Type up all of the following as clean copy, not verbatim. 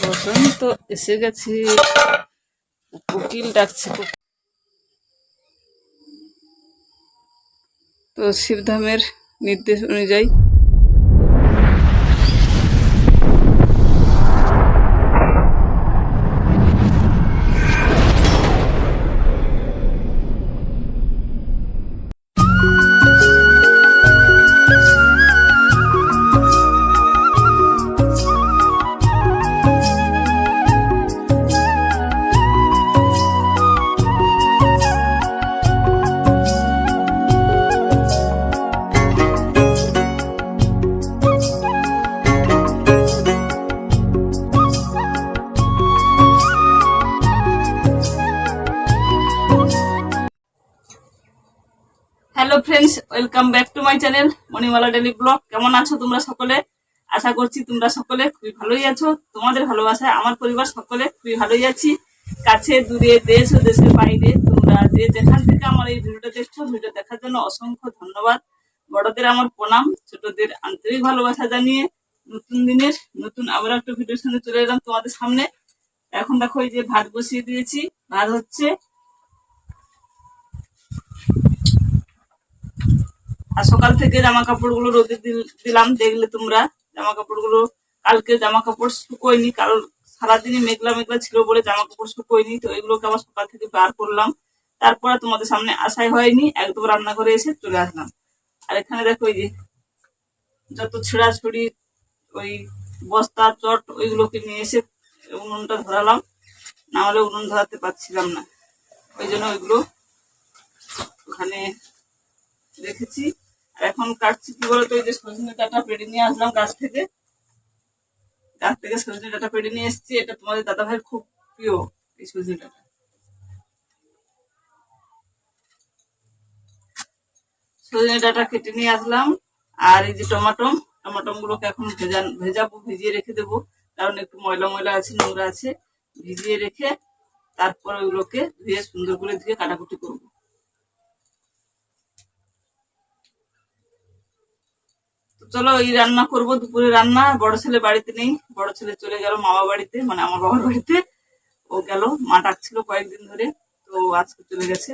বসন্ত এসে গেছে, কোকিল ডাকছে। তো শিবধামের নির্দেশ অনুযায়ী hello friends, welcome back to my channel Manimala daily blog. কেমন আছো তোমরা সকলে? আশা করছি তোমরা সকলে খুবই ভালোই আছো। তোমাদের ভালোবাসায় আমার পরিবার সকলে খুবই ভালোই আছি। কাছে দূরে, দেশ ও দেশের বাইরে তোমরা যে যেখান থেকে আমার এই ভিডিওটা দেখছো, ভিডিও দেখার জন্য অসংখ্য ধন্যবাদ। বড়দের আমার প্রণাম, ছোটদের আন্তরিক ভালোবাসা জানিয়ে নতুন দিনের নতুন আবার একটা ভিডিওর সঙ্গে চলে এলাম তোমাদের সামনে। এখন দেখো এই যে ভাত বসিয়ে দিয়েছি, ভাত হচ্ছে। আর সকাল থেকে জামা কাপড় গুলো রোদে দিলাম, দেখলে তোমরা জামা কাপড় গুলো। কালকে জামা কাপড় শুকোয়নি, কারণ সারাদিনই মেঘলা মেঘলা ছিল বলে জামা কাপড় শুকোয়নি। তো এগুলোকে আবার সকাল থেকে বার করলাম, তারপরে তোমাদের সামনে আসাই হয়নি, একদম রান্নাঘরে এসে চলে আসলাম। আর এখানে দেখো এই যে যত ছেঁড়াছড়ি ওই বস্তা চট ওইগুলোকে নিয়ে এসে উনুনটা ধরালাম, না হলে উনুন ধরাতে পারছিলাম না, ওই জন্য ওইগুলো ওখানে রেখেছি। আর এখন কাটছি কি বলতো, ওই যে সজনে ডাঁটা পেড়ে নিয়ে আসলাম গাছ থেকে সজনে ডাঁটা পেড়ে নিয়ে এসেছি। এটা তোমাদের দাদা ভাইয়ের খুব প্রিয় এই সজনে ডাঁটা। সজনে ডাঁটা কেটে নিয়ে আসলাম। আর এই যে টমাটম গুলোকে এখন ভেজাবো, ভিজিয়ে রেখে দেবো, কারণ একটু ময়লা ময়লা আছে, নোংরা আছে। ভিজিয়ে রেখে তারপর ওইগুলোকে ধুয়ে সুন্দর করে ধুয়ে কাটাকুটি করবো। চলো এই রান্না করবো, দুপুরে রান্না। বড় ছেলে বাড়িতে নেই, বড় ছেলে চলে গেল মামা বাড়িতে, মানে আমার বাবার বাড়িতে। ও গেল, মা ডাকছিল কয়েকদিন ধরে, তো আজকে চলে গেছে।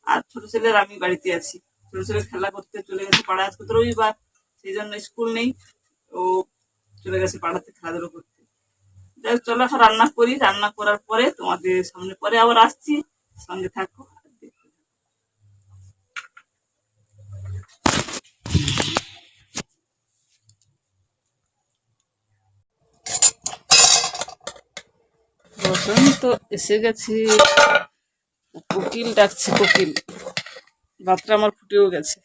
আর ছোট ছেলের আমি বাড়িতে আছি। ছোট ছেলে খেলা করতে চলে গেছে পাড়ায়, আজকে তো রবিবার, সেই জন্য স্কুল নেই, ও চলে গেছে পাড়াতে খেলাধুলো করতে। যাই চলো এখন রান্না করি, রান্না করার পরে তোমাদের সামনে পরে আবার আসছি, সঙ্গে থাকো। বসন্ত এসে গেছে, কোকিল ডাকছে, কোকিল। ভাতটা আমার ফুটেও গেছে।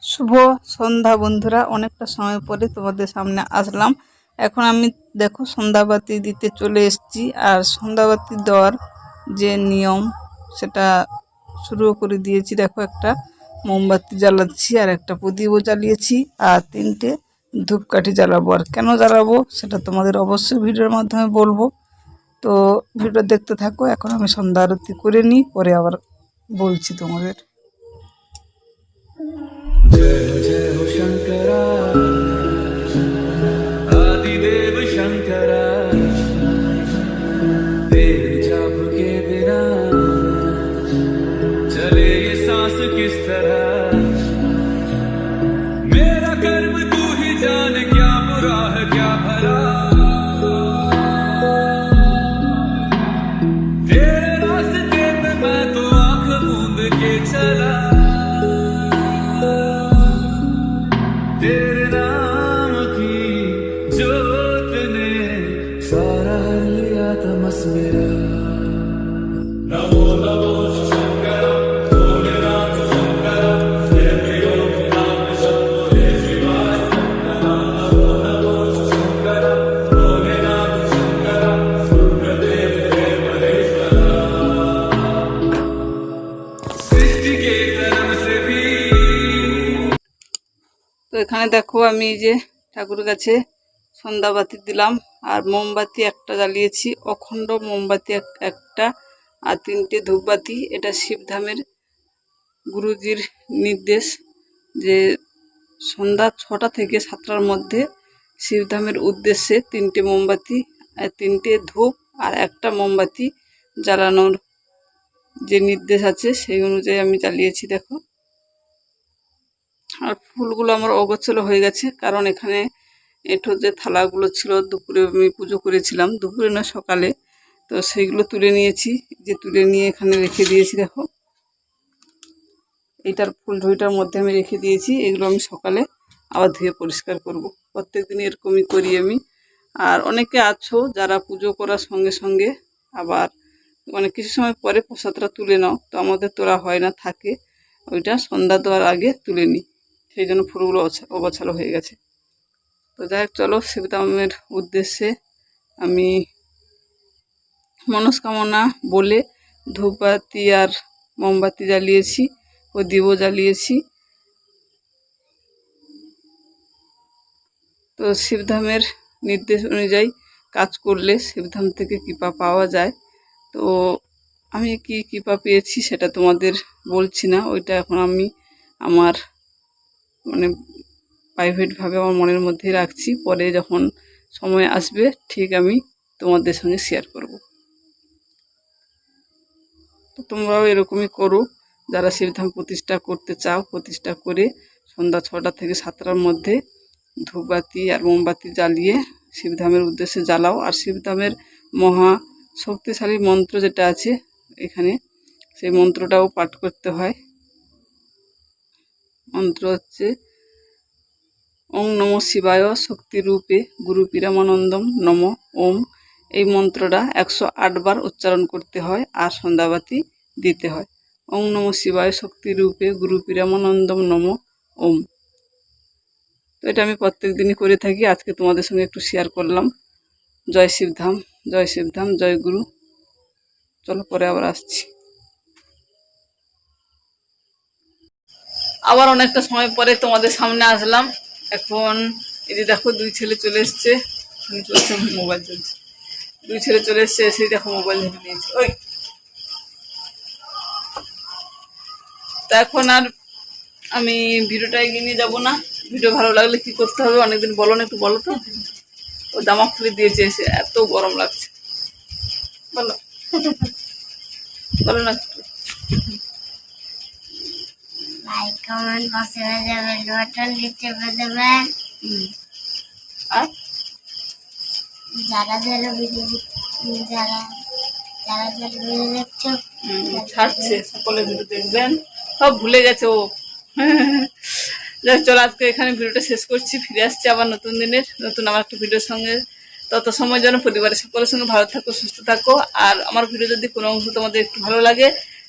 শুভ সন্ধ্যা বন্ধুরা, অনেকটা সময় পরে তোমাদের সামনে আসলাম। এখন আমি দেখো সন্ধ্যাবাতি দিতে চলে এসেছি। আর সন্ধ্যাবাতি দেওয়ার যে নিয়ম সেটা শুরু করে দিয়েছি। দেখো একটা মোমবাতি জ্বালাচ্ছি, আর একটা প্রদীপও জ্বালিয়েছি, আর 3টে ধূপকাঠি জ্বালাবো। আর কেন জ্বালাবো সেটা তোমাদের অবশ্যই ভিডিওর মাধ্যমে বলবো, তো ভিডিও দেখতে থাকো। এখন আমি সন্ধ্যা আরতি করে নিই, পরে আবার বলছি তোমাদের। जय जय हो शंकरा, आदिदेव शंकरा, तेरे जाप के बिना चले ये सांस किस तरह। मेरा कर्म तू ही जान, क्या बुरा है क्या भला। तेरे रास्ते पे मैं तो आंख मूंद के चला, तेरे नाम की जोत ने सारा लिया तमस मेरा। नमो नमो शंकर, भोलेनाथ शंकर, जय त्रिलोकीनाथ शंभो, जय शिवाय शंकर। नमो नमो शंकर, भोलेनाथ शंकर, रुद्रदेव जय महेश्वरा। सृष्टि के जन्म से भी। তো এখানে দেখো আমি এই যে ঠাকুরের কাছে সন্ধ্যাবাতি দিলাম, আর মোমবাতি একটা জ্বালিয়েছি, অখণ্ড মোমবাতি একটা, আর 3টে ধূপবাতি। এটা শিবধামের গুরুজির নির্দেশ যে সন্ধ্যা 6টা থেকে 7টার মধ্যে শিবধামের উদ্দেশ্যে 3টে মোমবাতি, 3টে ধূপ আর একটা মোমবাতি জ্বালানোর যে নির্দেশ আছে সেই অনুযায়ী আমি জ্বালিয়েছি। দেখো, আর ফুলগুলো আমার অগোছালো হয়ে গেছে, কারণ এখানে এঁঠো যে থালাগুলো ছিল দুপুরে আমি পুজো করেছিলাম, দুপুরে না সকালে, তো সেইগুলো তুলে নিয়েছি, যে তুলে নিয়ে এখানে রেখে দিয়েছি। দেখো, এইটার ফুল ঝুড়িটার মধ্যে আমি রেখে দিয়েছি। এগুলো আমি সকালে আবার ধুয়ে পরিষ্কার করব। প্রত্যেক দিন এরকমই করি আমি। আর অনেকে আছো যারা পুজো করার সঙ্গে সঙ্গে আবার মানে কিছু সময় পরে প্রসাদটা তুলে নাও, তো আমাদের তোলা হয় না, থাকে, ওইটা সন্ধ্যা দেওয়ার আগে তুলে নিই, সেই জন্য ফুলগুলো অগোছালো হয়ে গেছে। তো যাই হোক, চলো, শিবধামের উদ্দেশ্যে আমি মনস্কামনা বলে ধূপবাতি আর মোমবাতি জ্বালিয়েছি ও দীপও জ্বালিয়েছি। তো শিবধামের নির্দেশ অনুযায়ী কাজ করলে শিবধাম থেকে কৃপা পাওয়া যায়। তো আমি কি কৃপা পেয়েছি সেটা তোমাদের বলছি না, ওইটা এখন আমি আমার মানে প্রাইভেটভাবে আমার মনের মধ্যেই রাখছি। পরে যখন সময় আসবে ঠিক আমি তোমাদের সঙ্গে শেয়ার করব। তো তোমরাও এরকমই করো, যারা শিবধাম প্রতিষ্ঠা করতে চাও, প্রতিষ্ঠা করে সন্ধ্যা 6টা থেকে 7টার মধ্যে ধূপবাতি আর মোমবাতি জ্বালিয়ে শিবধামের উদ্দেশ্যে জ্বালাও। আর শিবধামের মহা শক্তিশালী মন্ত্র যেটা আছে এখানে, সেই মন্ত্রটাও পাঠ করতে হয়। মন্ত্র হচ্ছে ওং নমঃ শিবায় শক্তিরূপে গুরু পীরামানন্দম নম ওম। এই মন্ত্রটা 108 বার উচ্চারণ করতে হয় আর সন্ধ্যাবাতি দিতে হয়। ওং নমঃ শিবায় শক্তিরূপে গুরু পীরামানন্দম নম ওম। তো এটা আমি প্রত্যেক দিনই করে থাকি, আজকে তোমাদের সঙ্গে একটু শেয়ার করলাম। জয় শিবধাম, জয় শিবধাম, জয় গুরু। চলো, পরে আবার আসছি। আবার অনেকটা সময় পরে তোমাদের সামনে আসলাম। এখন এই যে দেখো, 2 ছেলে চলে এসছে, চলছে মোবাইল চলছে, 2 ছেলে চলে এসছে, এসে দেখো মোবাইল ধরে নিয়েছে। ওই তা এখন আর আমি ভিডিওটা এগিয়ে নিয়ে যাবো না। ভিডিও ভালো লাগলে কি করতে হবে অনেকদিন বলো না, একটু বলো তো। ও জামা খুলে দিয়েছে এসে, এত গরম লাগছে, বলো বলো না একটু। লাইক কমেন্ট পাশে যাবে বাটন টিপে দেবেন। আর যারা যারা ভিডিও যারা যারা যারা ভিডিও দেখছো ছাড়ছে, সকলে ভিডিও দেখবেন। সব ভুলে গেছে ও। যাই, চলো, আজকে এখানে ভিডিওটা শেষ করছি। ফিরে আসছি আবার নতুন দিনের নতুন আমার একটা ভিডিওর সঙ্গে। তত সময় যেন পরিবারের সকলের সঙ্গে ভালো থাকো, সুস্থ থাকো। আর আমার ভিডিও যদি কোনো অংশ তোমাদের একটু ভালো লাগে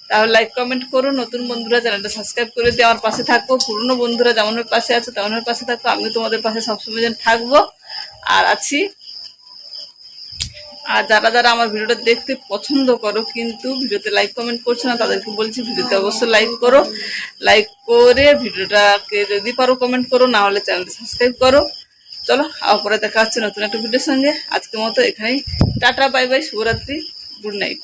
তাহলে লাইক কমেন্ট করো। নতুন বন্ধুরা চ্যানেলটা সাবস্ক্রাইব করে দিয়ে আমার পাশে থাকো। পুরনো বন্ধুরা যেমনের পাশে আছো তেমনের পাশে থাকো। আমি তোমাদের পাশে সবসময় যেন থাকবো আর আছি। আর যারা যারা আমার ভিডিওটা দেখতে পছন্দ করো কিন্তু ভিডিওতে লাইক কমেন্ট করছো না, তাদেরকে বলছি ভিডিওতে অবশ্যই লাইক করো। লাইক করে ভিডিওটাকে যদি পারো কমেন্ট করো, না হলে চ্যানেলটা সাবস্ক্রাইব করো। চলো, আবার পরে দেখা হচ্ছে নতুন একটা ভিডিওর সঙ্গে। আজকের মতো এখানেই টাটা, বাই বাই, শুভরাত্রি, গুড নাইট।